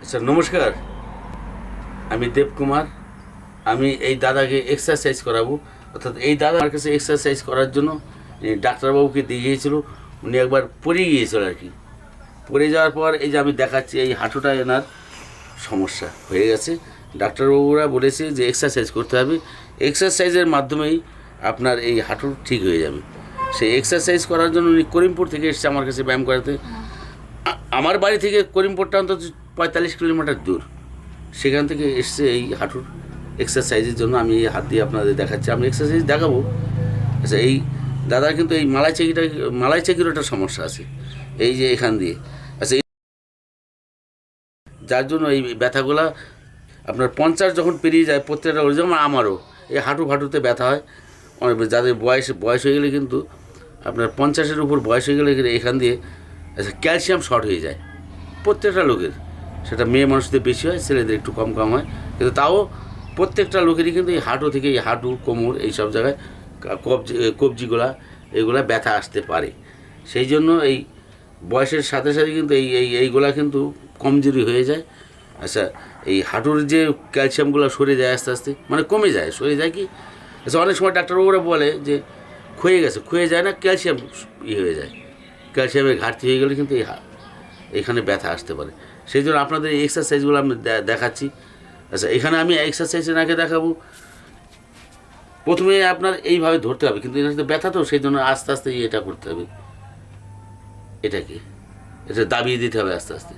আচ্ছা, নমস্কার। আমি দেবকুমার। আমি এই দাদাকে এক্সারসাইজ করাবো, অর্থাৎ এই দাদা আমার কাছে এক্সারসাইজ করার জন্য ডাক্তারবাবুকে দিয়ে গিয়েছিল। উনি একবার পড়ে গিয়েছিল আর কি। পড়ে যাওয়ার পর এই যে আমি দেখাচ্ছি, এই হাঁটুটা এনার সমস্যা হয়ে গেছে। ডাক্তারবাবুরা বলেছে যে এক্সারসাইজ করতে হবে, এক্সারসাইজের মাধ্যমেই আপনার এই হাঁটু ঠিক হয়ে যাবে। সেই এক্সারসাইজ করার জন্য উনি করিমপুর থেকে এসেছে আমার কাছে ব্যায়াম করাতে। আমার বাড়ি থেকে করিমপুরটা অন্তত 45 কিলোমিটার দূর। সেখান থেকে এসছে এই হাঁটুর এক্সারসাইজের জন্য। আমি এই হাত দিয়ে আপনাদের দেখাচ্ছি, আমি এক্সারসাইজ দেখাবো। আচ্ছা, এই দাদার কিন্তু এই মালাই চেকির একটা সমস্যা আছে, এই যে এখান দিয়ে। আচ্ছা, যার জন্য এই ব্যথাগুলা আপনার 50 যখন পেরিয়ে যায় প্রত্যেকটা, যেমন আমারও এই হাঁটুতে ব্যথা হয়। যাদের বয়স হয়ে গেলে কিন্তু আপনার 50-এর উপর বয়স হয়ে গেলে এখান দিয়ে আচ্ছা ক্যালসিয়াম শর্ট হয়ে যায় প্রত্যেকটা লোকের। সেটা মেয়ে মানুষদের বেশি হয়, ছেলেদের একটু কম হয়, কিন্তু তাও প্রত্যেকটা লোকেরই কিন্তু এই হাঁটু থেকে, এই হাঁটু, কোমর, এই সব জায়গায় কবজিগুলা এগুলা ব্যথা আসতে পারে। সেই জন্য এই বয়সের সাথে সাথে কিন্তু এইগুলা কিন্তু কমজোরি হয়ে যায়। আচ্ছা, এই হাঁটুর যে ক্যালসিয়ামগুলো সরে যায় আস্তে আস্তে, মানে কমে যায়, সরে যায় কি। আচ্ছা, অনেক সময় ডাক্তারবাবুরা বলে যে ক্ষয়ে যায় না, ক্যালসিয়াম হয়ে যায়। ক্যালসিয়ামের ঘাটতি হয়ে গেলে কিন্তু এখানে ব্যথা আসতে পারে। সেই জন্য আপনাদের এই এক্সারসাইজগুলো আমি দেখাচ্ছি। আচ্ছা, এখানে আমি এক্সারসাইজের আগে দেখাবো। প্রথমে আপনার এইভাবে ধরতে হবে, কিন্তু এখানে ব্যথা তো, সেই জন্য আস্তে আস্তে এটা করতে হবে। এটা দাবিয়ে দিতে হবে আস্তে আস্তে,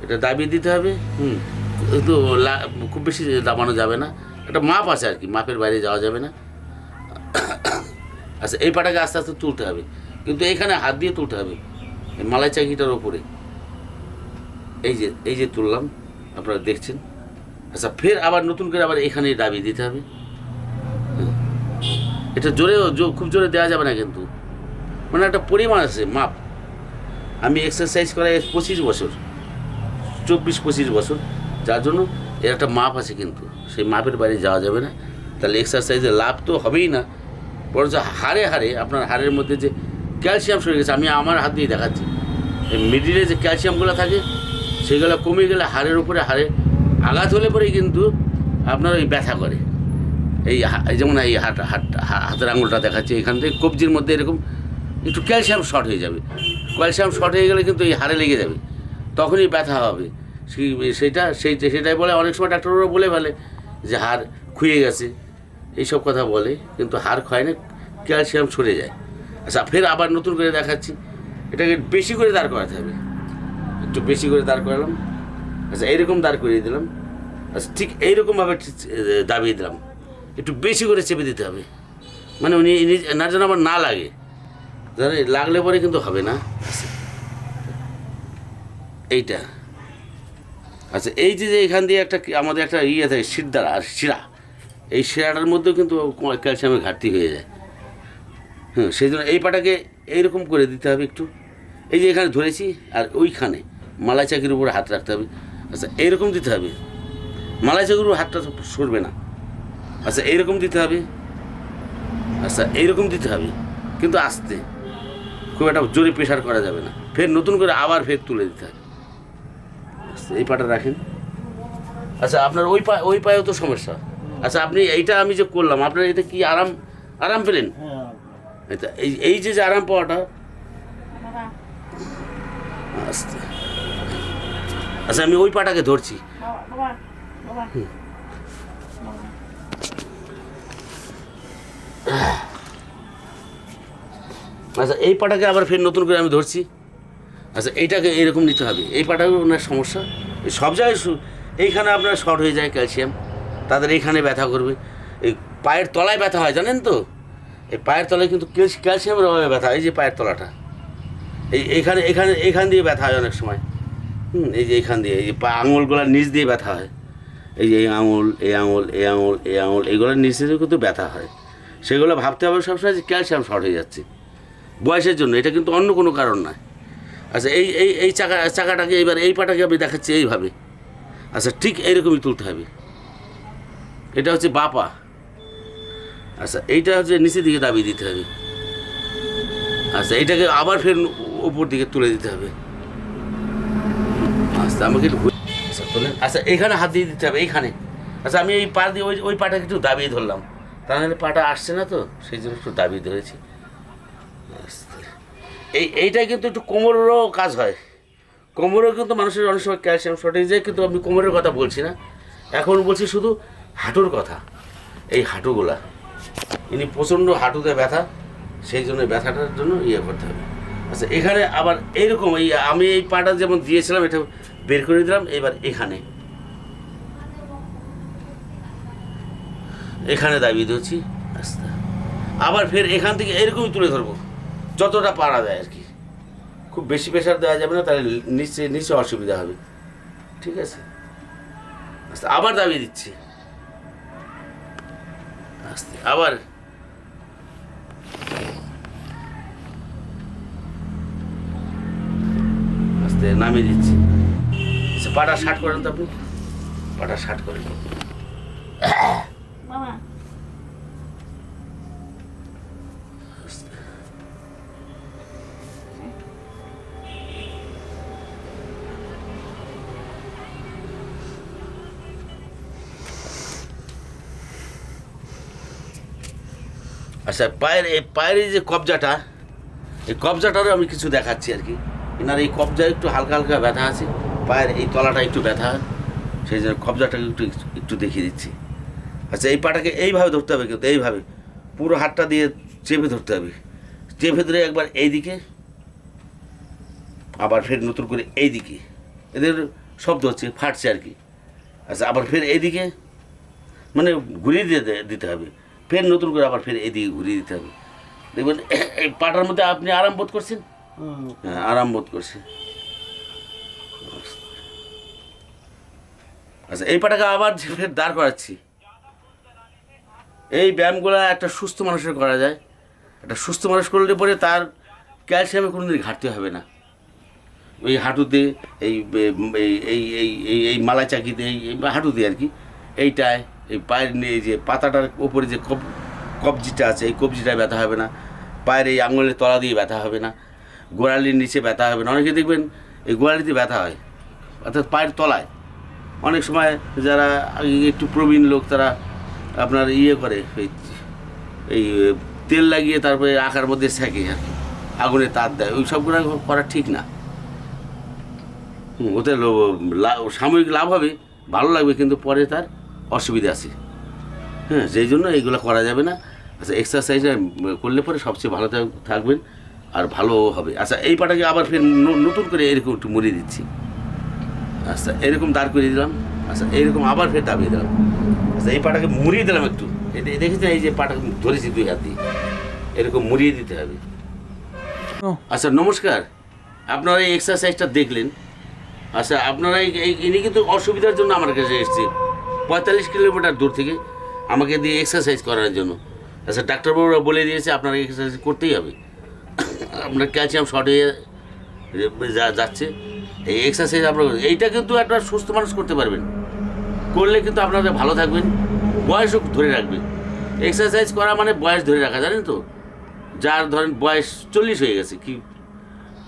এটা দাবিয়ে দিতে হবে। কিন্তু খুব বেশি দাবানো যাবে না, একটা মাপ আছে আর কি, মাপের বাইরে যাওয়া যাবে না। আচ্ছা, এই পাটাকে আস্তে আস্তে তুলতে হবে, কিন্তু এখানে হাত দিয়ে তুলতে হবে, এই মালাই চাকিটার ওপরে। এই যে তুললাম, আপনারা দেখছেন। আচ্ছা, ফের আবার নতুন করে আবার এখানে দাবিয়ে দিতে হবে। এটা খুব জোরে দেওয়া যাবে না, কিন্তু মানে একটা পরিমাণ আছে, মাপ। আমি এক্সারসাইজ করাই 25 বছর, 24-25 বছর, যার জন্য এর একটা মাপ আছে, কিন্তু সেই মাপের বাইরে যাওয়া যাবে না। তাহলে এক্সারসাইজের লাভ তো হবেই না, বরঞ্চ হাড়ে আপনার হাড়ের মধ্যে যে ক্যালসিয়াম সরে গেছে, আমি আমার হাত দিয়ে দেখাচ্ছি, এই মিডিলে যে ক্যালসিয়ামগুলো থাকে সেগুলো কমে গেলে হাড়ের উপরে আঘাত হলে পরেই কিন্তু আপনার ওই ব্যথা করে। যেমন এই হাতের আঙুলটা দেখাচ্ছে, এখান থেকে কবজির মধ্যে এরকম একটু ক্যালসিয়াম শর্ট হয়ে যাবে। ক্যালসিয়াম শর্ট হয়ে গেলে কিন্তু এই হাড়ে লেগে যাবে, তখনই ব্যথা হবে। সেটাই বলে, অনেক সময় ডাক্তাররা বলে ফেলে যে হাড় ক্ষয়ে গেছে, এইসব কথা বলে, কিন্তু হাড় ক্ষয় না, ক্যালসিয়াম সরে যায়। আচ্ছা, ফের আবার নতুন করে দেখাচ্ছি। এটাকে বেশি করে দাঁড় করাতে হবে, একটু বেশি করে দাঁড় করালাম। আচ্ছা, এইরকম দাঁড় করিয়ে দিলাম। আচ্ছা, ঠিক এইরকমভাবে দাবিয়ে দিলাম, একটু বেশি করে চেপে দিতে হবে, মানে উনি এনার যেন আবার না লাগে, জানেন, লাগলে পরে কিন্তু হবে না। এইটা আচ্ছা, এই যে এখান দিয়ে আমাদের একটা থাকে, শিরদাঁড়া আর শিরা, এই শিরাটার মধ্যেও কিন্তু ক্যালসিয়ামের ঘাটতি হয়ে যায়। সেই জন্য এই পাটাকে এইরকম করে দিতে হবে একটু। এই যে এখানে ধরেছি, আর ওইখানে মালাই চাকির উপরে হাত রাখতে হবে। আচ্ছা, এইরকম দিতে হবে, মালাই চাকির উপর হাতটা সরবে না। আচ্ছা, এইরকম দিতে হবে। আচ্ছা, এইরকম দিতে হবে, কিন্তু আস্তে, খুব একটা জোরে প্রেশার করা যাবে না। ফের নতুন করে আবার ফের তুলে দিতে হবে। আচ্ছা, এই পাটা রাখেন। আচ্ছা, আপনার ওই পায়েও তো সমস্যা। আচ্ছা, আপনি এইটা আমি যে করলাম, আপনার এটা কি আরাম পেলেন? এটা এই যে আরাম পাওয়াটা আস্তে। আচ্ছা, আমি ওই পাটাকে ধরছি। আচ্ছা, এই পাটাকে আবার ফের নতুন করে আমি ধরছি। আচ্ছা, এইটাকে এরকম নিতে হবে। এই পাটাকেও ওনার সমস্যা, সব জায়গায় এইখানে আপনার শর্ট হয়ে যায় ক্যালসিয়াম, তাদের এইখানে ব্যথা করবে। এই পায়ের তলায় ব্যথা হয়, জানেন তো, এই পায়ের তলায় কিন্তু ক্যালসিয়ামের অভাবে ব্যথা হয়। এই যে পায়ের তলাটা, এইখান দিয়ে ব্যথা হয় অনেক সময়। এই যে এইখান দিয়ে, এই যে আঙুলগুলোর নিচ দিয়ে ব্যথা হয়। এই যে এই আঙুল, এইগুলোর নিচে কিন্তু ব্যথা হয়। সেগুলো ভাবতে হবে সবসময় যে ক্যালসিয়াম শর্ট হয়ে যাচ্ছে বয়সের জন্য, এটা কিন্তু অন্য কোনো কারণ নয়। আচ্ছা, এই চাকাটাকে এবার এই পাটাকে আমি দেখাচ্ছি এইভাবে। আচ্ছা, ঠিক এইরকমই তুলতে হবে। এটা হচ্ছে বাঁ পা। আচ্ছা, এইটা হচ্ছে নিচের দিকে দাবিয়ে দিতে হবে। আচ্ছা, এইটাকে আবার ফের উপর দিকে তুলে দিতে হবে। আচ্ছা আমাকে একটু আচ্ছা তোলেন। আচ্ছা এইখানে হাত দিয়ে দিতে হবে, এইখানে। আচ্ছা আমি এই পা দিয়ে ওই পাটাকে একটু দাবিয়ে ধরলাম, তা নাহলে পাটা আসছে না তো, সেই জন্য একটু দাবিয়ে ধরেছি। এইটাই কিন্তু একটু কোমরেরও কাজ হয়, কোমরেও কিন্তু মানুষের অনেক সময় ক্যালসিয়াম শর্টেজ যায়, কিন্তু আমি কোমরের কথা বলছি না, এখন বলছি শুধু হাঁটুর কথা। এই হাঁটুগুলা ইনি প্রচণ্ড হাঁটুতে ব্যথা, সেই জন্য ব্যথাটার জন্য করতে হবে। আচ্ছা এখানে আবার এইরকম আমি এই পাটা যেমন দিয়েছিলাম এটা বের করে দিলাম, এবার এখানে দাবিয়ে দিচ্ছি। আচ্ছা আবার ফের এখান থেকে এরকমই তুলে ধরবো, যতটা পারা যায় আর কি। খুব বেশি প্রেশার দেওয়া যাবে না, তাহলে নিচে অসুবিধা হবে। ঠিক আছে, আচ্ছা আবার দাবিয়ে দিচ্ছি। আস্তে আবার আস্তে নামিয়ে দিচ্ছি। আচ্ছা পাটা শার্ট করেন তো আপনি, পাটা শার্ট করেন। আচ্ছা পায়ের এই যে কবজাটা, এই কবজাটারও আমি কিছু দেখাচ্ছি আর কি। এনার এই কবজায় একটু হালকা হালকা ব্যথা আছে, পায়ের এই তলাটা একটু ব্যথা, সেই জন্য কবজাটাকে একটু দেখিয়ে দিচ্ছি। আচ্ছা এই পাটাকে এইভাবে ধরতে হবে, কিন্তু এইভাবে পুরো হাতটা দিয়ে চেপে ধরতে হবে, চেপে ধরে একবার এইদিকে, আবার ফের নতুন করে এইদিকে, এদের শব্দ হচ্ছে ফাটছে আর কি। আচ্ছা আবার ফের এইদিকে, মানে ঘুরিয়ে দিতে হবে, ফের নতুন করে আবার ফের এদিকে ঘুরিয়ে দিতে হবে। দেখবেন এই পাটার মধ্যে আপনি আরাম বোধ করছেন। হ্যাঁ আরাম বোধ করছে। আচ্ছা এই পাটাকে আবার ফের দাঁড় করাচ্ছি। এই ব্যায়ামগুলো একটা সুস্থ মানুষের করা যায়, একটা সুস্থ মানুষ করলে পরে তার ক্যালসিয়ামে কোনো দিন ঘাটতি হবে না। ওই হাঁটুতে এই এই এই এই এই মালা চাকিতে এই হাঁটুতে আর কি, এইটায় এই পায়ের এই যে পাতাটার ওপরে যে কবজিটা আছে, এই কবজিটায় ব্যথা হবে না, পায়ের এই আঙুলের তলা দিয়ে ব্যথা হবে না, গোড়ালির নিচে ব্যথা হবে না। অনেকে দেখবেন এই গোড়ালিতে ব্যথা হয়, অর্থাৎ পায়ের তলায়। অনেক সময় যারা একটু প্রবীণ লোক তারা আপনার করে এই তেল লাগিয়ে তারপরে আঁকার মধ্যে সেঁকে আর কি, আগুনে তার দেয়, ওই সবগুলো করা ঠিক না। ওতে সাময়িক লাভ হবে, ভালো লাগবে, কিন্তু পরে তার অসুবিধা আছে। হ্যাঁ যেই জন্য এইগুলো করা যাবে না। আচ্ছা এক্সারসাইজ করলে পরে সবচেয়ে ভালো থাকবেন আর ভালো হবে। আচ্ছা এই পাটাকে আবার ফের নতুন করে এরকম একটু মুড়িয়ে দিচ্ছি। আচ্ছা এরকম দাঁড় করিয়ে দিলাম। আচ্ছা এইরকম আবার ফের দাবিয়ে দিলাম। আচ্ছা এই পাটাকে মুড়িয়ে দিলাম একটু, দেখেছেন এই যে পাটাকে ধরেছি দুই হাত দিয়ে, এরকম মুড়িয়ে দিতে হবে। আচ্ছা নমস্কার, আপনারা এই এক্সারসাইজটা দেখলেন। আচ্ছা আপনারা ইনি কিন্তু অসুবিধার জন্য আমার কাছে এসছে 45 কিলোমিটার দূর থেকে আমাকে দিয়ে এক্সারসাইজ করার জন্য। আচ্ছা ডাক্তারবাবুরা বলে দিয়েছে আপনাকে এক্সারসাইজ করতেই হবে, আপনার ক্যালসিয়াম শর্ট হয়ে যাচ্ছে। এই এক্সারসাইজ আপনার এইটা কিন্তু একটা সুস্থ মানুষ করতে পারবেন, করলে কিন্তু আপনারা ভালো থাকবেন, বয়সও ধরে রাখবে। এক্সারসাইজ করা মানে বয়স ধরে রাখা, জানেন তো? যার ধরেন বয়স 40 হয়ে গেছে কি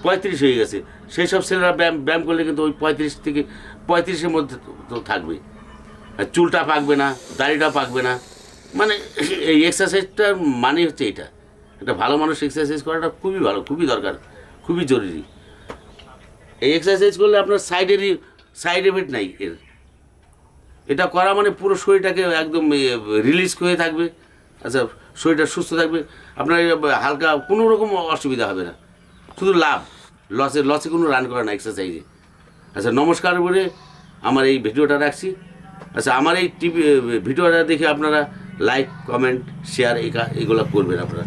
35 হয়ে গেছে, সেই সব ছেলেরা ব্যায়াম করলে কিন্তু ওই 35 থেকে 35-এর মধ্যে তো থাকবে, চুলটা পাকবে না, দাড়িটা পাকবে না। মানে এই এক্সারসাইজটার মানে হচ্ছে এটা। একটা ভালো মানুষ এক্সারসাইজ করাটা খুবই ভালো, খুবই দরকার, খুবই জরুরি। এই এক্সারসাইজ করলে আপনার সাইড এফেক্ট নাই এর। এটা করা মানে পুরো শরীরটাকে একদম রিলিজ হয়ে থাকবে। আচ্ছা শরীরটা সুস্থ থাকবে, আপনার হালকা কোনো রকম অসুবিধা হবে না, শুধু লাভ। লসে কোনো রান করে না এক্সারসাইজে। আচ্ছা নমস্কার বলে আমার এই ভিডিওটা রাখছি। আচ্ছা আমার এই ভিডিওটা দেখে আপনারা লাইক, কমেন্ট, শেয়ার এগুলো করবেন আপনারা।